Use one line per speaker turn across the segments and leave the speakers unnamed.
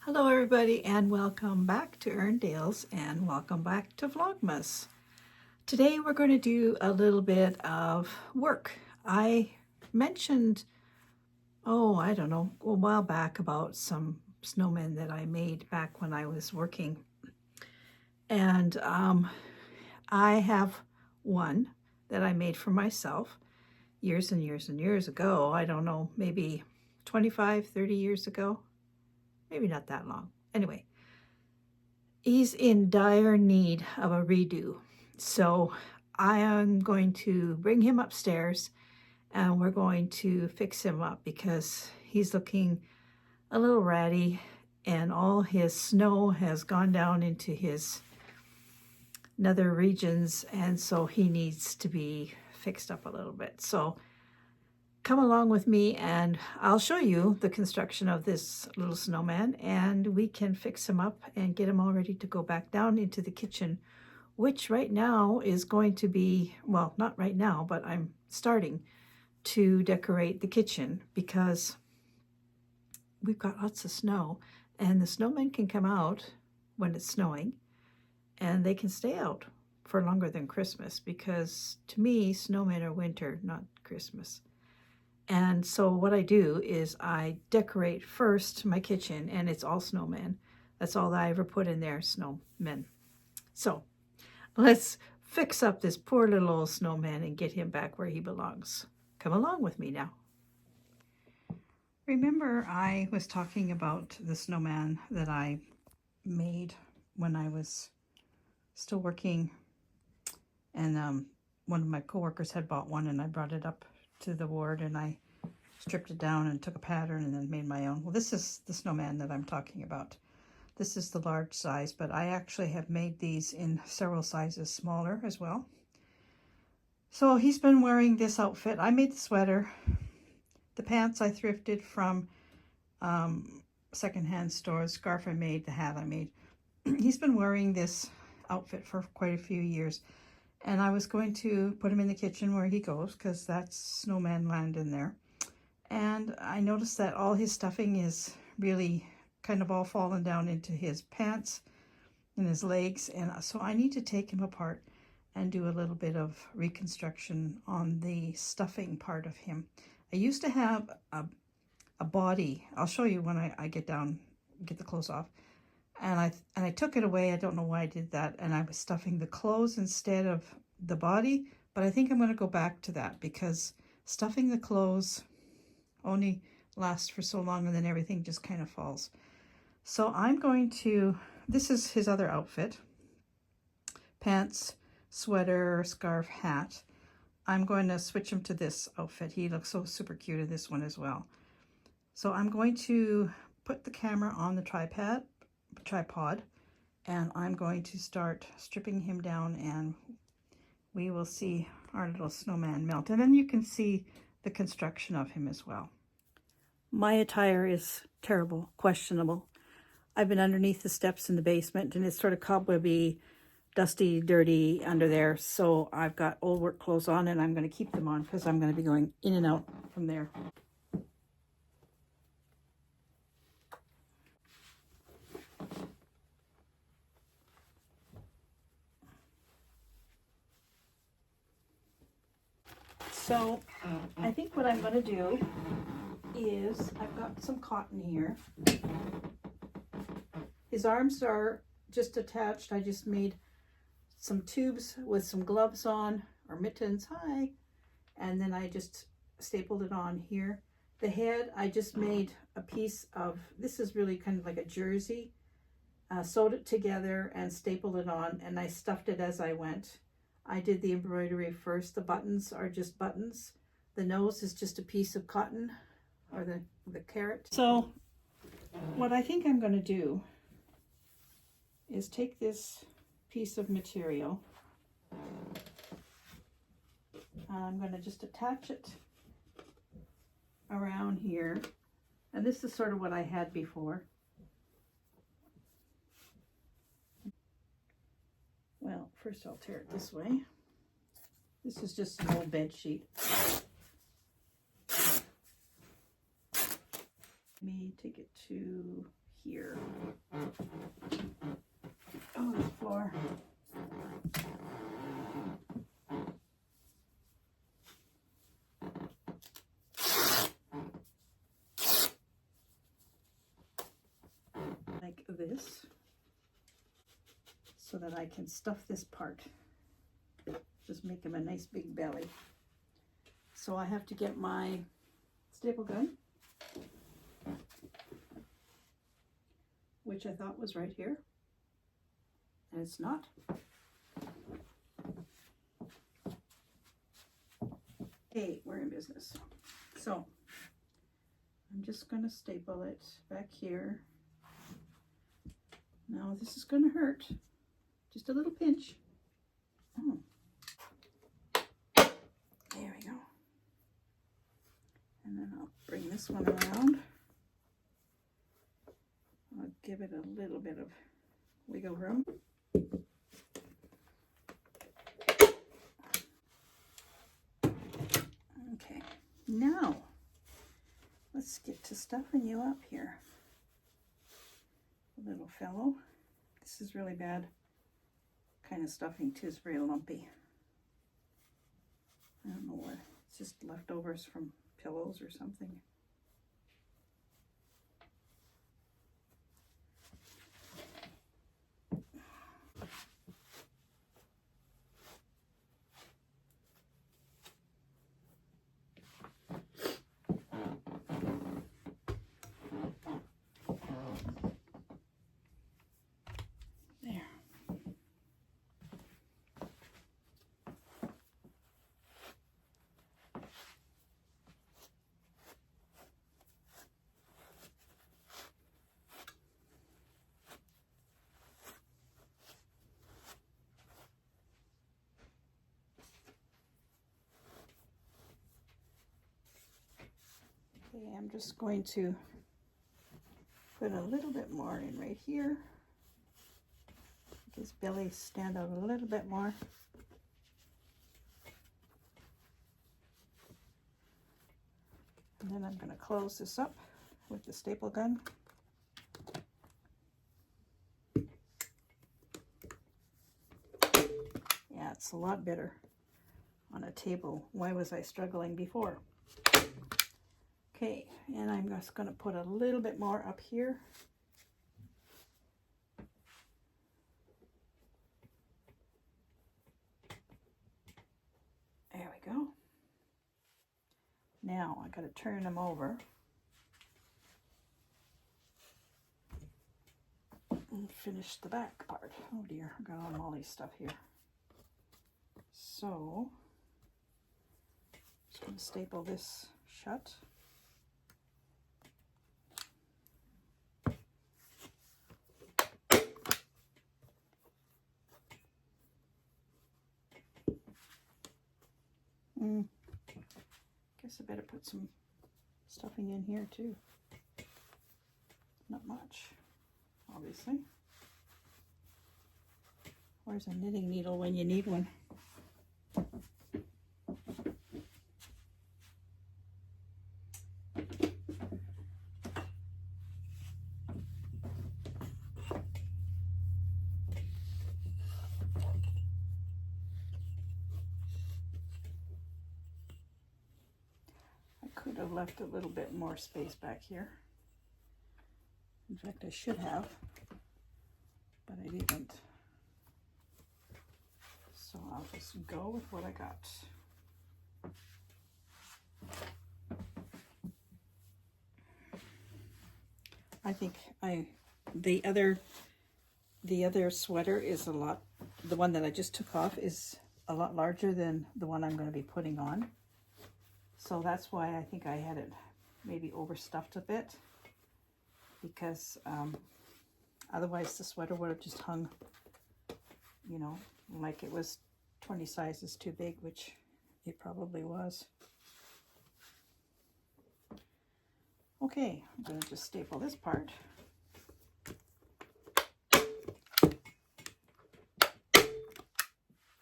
Hello everybody and welcome back to Erndales and welcome back to Vlogmas. Today we're going to do a little bit of work. I mentioned, I don't know, a while back about some snowmen that I made back when I was working. And I have one that I made for myself years and years and years ago. I don't know, maybe 25, 30 years ago. Maybe not that long. Anyway, he's in dire need of a redo. So I am going to bring him upstairs and we're going to fix him up because he's looking a little ratty and all his snow has gone down into his nether regions, and so he needs to be fixed up a little bit. So come along with me and I'll show you the construction of this little snowman, and we can fix him up and get him all ready to go back down into the kitchen, which right now is going to be, well, not right now, but I'm starting to decorate the kitchen because we've got lots of snow and the snowmen can come out when it's snowing and they can stay out for longer than Christmas, because to me, snowmen are winter, not Christmas. And so what I do is I decorate first my kitchen, and it's all snowmen. That's all that I ever put in there, snowmen. So let's fix up this poor little old snowman and get him back where he belongs. Come along with me now. Remember I was talking about the snowman that I made when I was still working, and one of my coworkers had bought one and I brought it up to the ward and I stripped it down and took a pattern and then made my own. Well, this is the snowman that I'm talking about. This is the large size, but I actually have made these in several sizes smaller as well. So he's been wearing this outfit. I made the sweater. The pants I thrifted from secondhand stores. Scarf I made, the hat I made. He's been wearing this outfit for quite a few years. And I was going to put him in the kitchen where he goes, because that's snowman land in there. And I noticed that all his stuffing is really kind of all fallen down into his pants and his legs. And so I need to take him apart and do a little bit of reconstruction on the stuffing part of him. I used to have a body. I'll show you when I get down, get the clothes off. And I took it away. I don't know why I did that. And I was stuffing the clothes instead of the body. But I think I'm going to go back to that, because stuffing the clothes only lasts for so long and then everything just kind of falls. So I'm going to, this is his other outfit. Pants, sweater, scarf, hat. I'm going to switch him to this outfit. He looks so super cute in this one as well. So I'm going to put the camera on the tripod, and I'm going to start stripping him down, and we will see our little snowman melt. And then you can see the construction of him as well. My attire is terrible, questionable. I've been underneath the steps in the basement and it's sort of cobwebby, dusty, dirty under there. So I've got old work clothes on and I'm going to keep them on because I'm going to be going in and out from there. So I think what I'm going to do is, I've got some cotton here. His arms are just attached. I just made some tubes with some gloves on, or mittens, and then I just stapled it on here. The head, I just made a piece of, this is really kind of like a jersey, sewed it together and stapled it on, and I stuffed it as I went. I did the embroidery first. The buttons are just buttons. The nose is just a piece of cotton, or the carrot. So what I think I'm going to do is take this piece of material and I'm going to just attach it around here. And this is sort of what I had before. Well, first I'll tear it this way. This is just an old bed sheet. Let me take it to here. Oh, the floor. Like this, so that I can stuff this part. Just make him a nice big belly. So I have to get my staple gun, which I thought was right here, and it's not. Okay, we're in business. So I'm just going to staple it back here. Now this is going to hurt. Just a little pinch. Oh. There we go. And then I'll bring this one around. I'll give it a little bit of wiggle room. Okay, now let's get to stuffing you up here, little fellow. This is really bad kind of stuffing too. It's very lumpy. I don't know what. It's just leftovers from pillows or something. There. Okay, I'm just going to put a little bit more in right here. Make his belly stand out a little bit more. And then I'm going to close this up with the staple gun. Yeah, it's a lot better on a table. Why was I struggling before? Okay, and I'm just going to put a little bit more up here. There we go. Now I got to turn them over and finish the back part. Oh dear, I got all Molly's stuff here. So, just going to staple this shut. Guess I better put some stuffing in here too. Not much, obviously. Where's a knitting needle when you need one? Could have left a little bit more space back here. In fact, I should have, but I didn't. So I'll just go with what I got. I think the other sweater is a lot, the one that I just took off is a lot larger than the one I'm going to be putting on. So that's why I think I had it maybe overstuffed a bit, because otherwise the sweater would have just hung, you know, like it was 20 sizes too big, which it probably was. Okay, I'm going to just staple this part.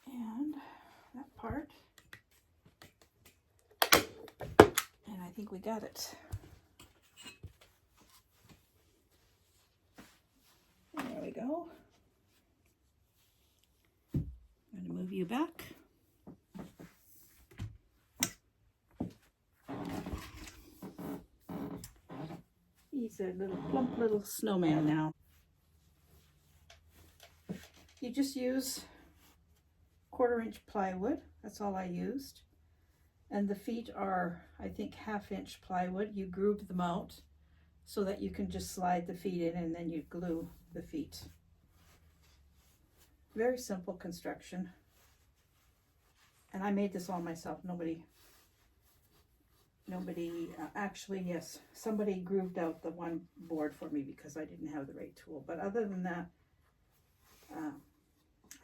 And that part. I think we got it. move you back. He's a little plump little snowman now. You just use 1/4-inch plywood. That's all I used. And the feet are, I think, 1/2-inch plywood. You groove them out so that you can just slide the feet in and then you glue the feet. Very simple construction. And I made this all myself. Nobody, actually, yes, somebody grooved out the one board for me because I didn't have the right tool. But other than that,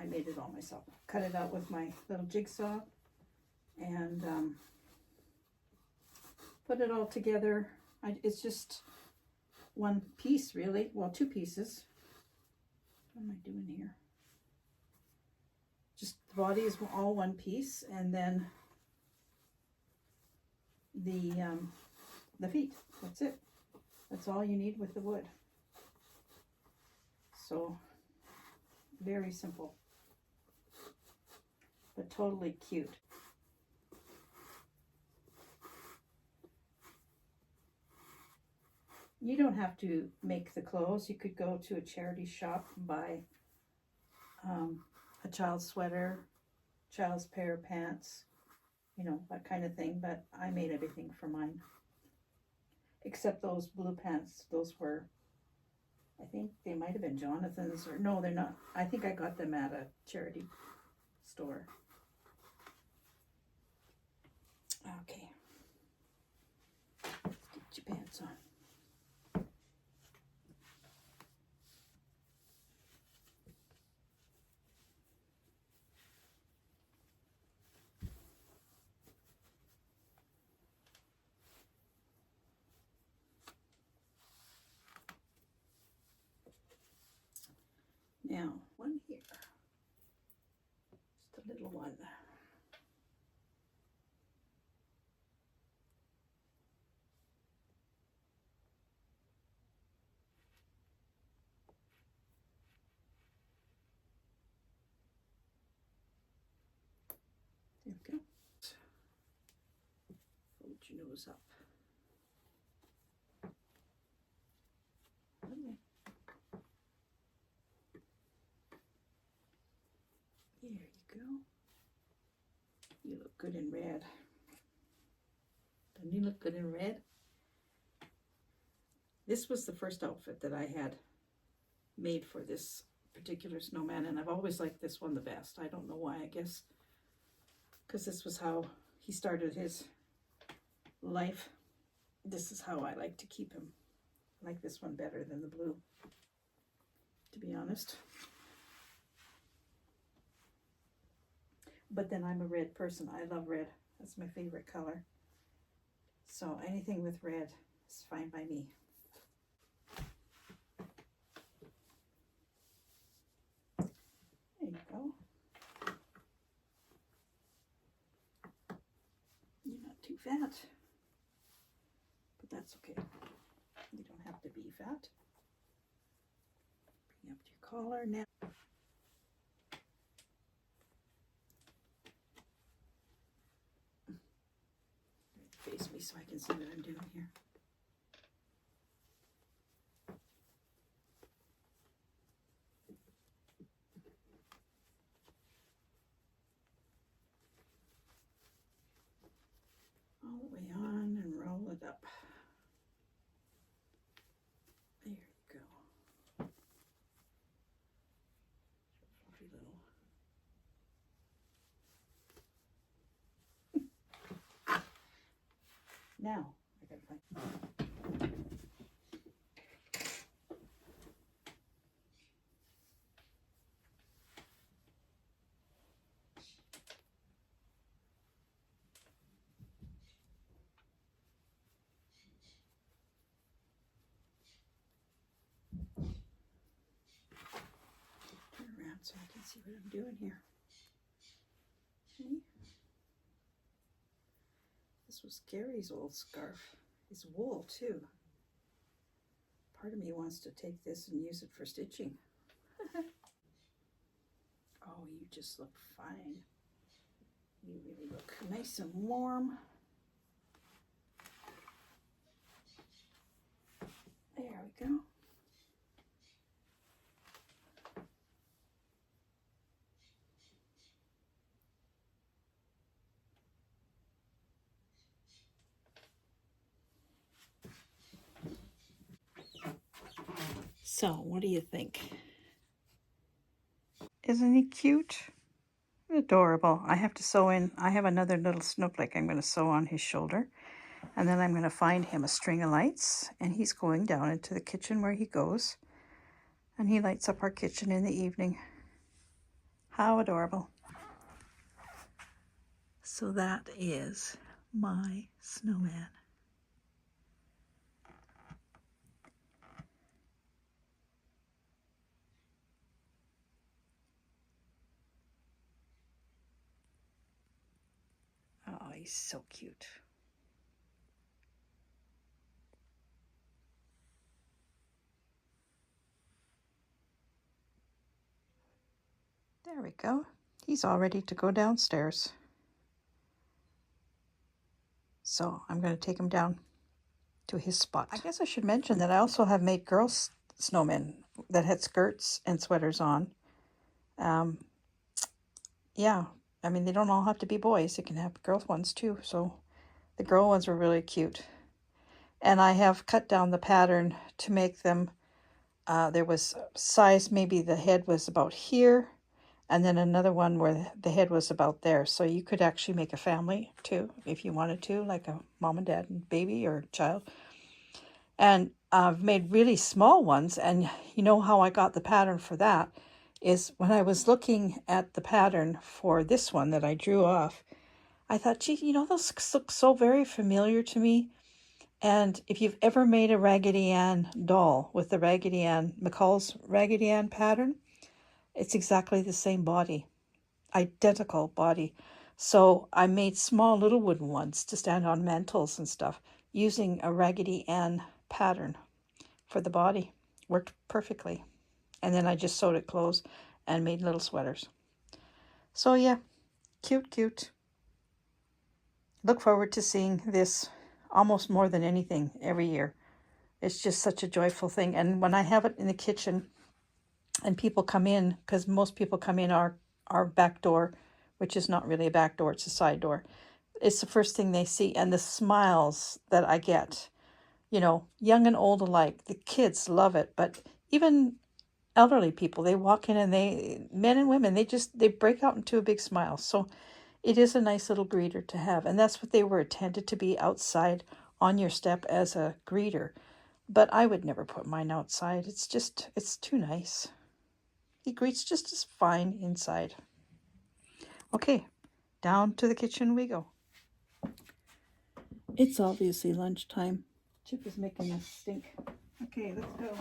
I made it all myself. Cut it out with my little jigsaw and put it all together. It's just one piece, really. Well, 2 pieces. What am I doing here? Just the body is all one piece, and then the feet. That's it. That's all you need with the wood. So very simple, but totally cute. You don't have to make the clothes. You could go to a charity shop and buy a child's sweater, child's pair of pants, you know, that kind of thing. But I made everything for mine. Except those blue pants. Those were, I think they might have been Jonathan's, or no, they're not. I think I got them at a charity store. Okay. Let's get your pants on. Now, one here, just a little one. There we go. Hold your nose up. Okay. There you go. You look good in red. Doesn't he look good in red? This was the first outfit that I had made for this particular snowman, and I've always liked this one the best. I don't know why. I guess because this was how he started his life. This is how I like to keep him. I like this one better than the blue, to be honest. But then I'm a red person. I love red. That's my favorite color. So anything with red is fine by me. There you go. You're not too fat, but that's okay. You don't have to be fat. Bring up your collar now. Face me so I can see what I'm doing here. All the way on and roll it up. There you go. Fluffy little. Now, I gotta find. Turn around so I can see what I'm doing here. Okay. This was Gary's old scarf. It's wool too. Part of me wants to take this and use it for stitching. Oh, you you just look fine. You really look nice and warm. There we go. So, what do you think? Isn't he cute? Adorable. I have to sew in, I have another little snowflake I'm going to sew on his shoulder. And then I'm going to find him a string of lights. And he's going down into the kitchen where he goes. And he lights up our kitchen in the evening. How adorable. So that is my snowman. Oh, he's so cute. There we go. He's all ready to go downstairs. So I'm going to take him down to his spot. I guess I should mention that I also have made girls snowmen that had skirts and sweaters on. Yeah, I mean, they don't all have to be boys. You can have girls ones too. So the girl ones were really cute. And I have cut down the pattern to make them, there was size, maybe the head was about here, and then another one where the head was about there. So you could actually make a family too, if you wanted to, like a mom and dad and baby or child. And I've made really small ones. And you know how I got the pattern for that is when I was looking at the pattern for this one that I drew off, I thought, gee, you know, those look so very familiar to me. And if you've ever made a Raggedy Ann doll with the Raggedy Ann, McCall's Raggedy Ann pattern, it's exactly the same body, identical body. So I made small little wooden ones to stand on mantles and stuff using a Raggedy Ann pattern for the body. Worked perfectly. And then I just sewed it closed and made little sweaters. So yeah, cute, cute. Look forward to seeing this almost more than anything every year. It's just such a joyful thing. And when I have it in the kitchen and people come in, because most people come in our back door, which is not really a back door, it's a side door. It's the first thing they see. And the smiles that I get, you know, young and old alike, the kids love it. But even elderly people, they walk in and men and women, they break out into a big smile. So it is a nice little greeter to have. And that's what they were intended to be, outside on your step as a greeter. But I would never put mine outside. It's too nice. He greets just as fine inside. Okay, down to the kitchen we go. It's obviously lunchtime. Chip is making a stink. Okay, let's go.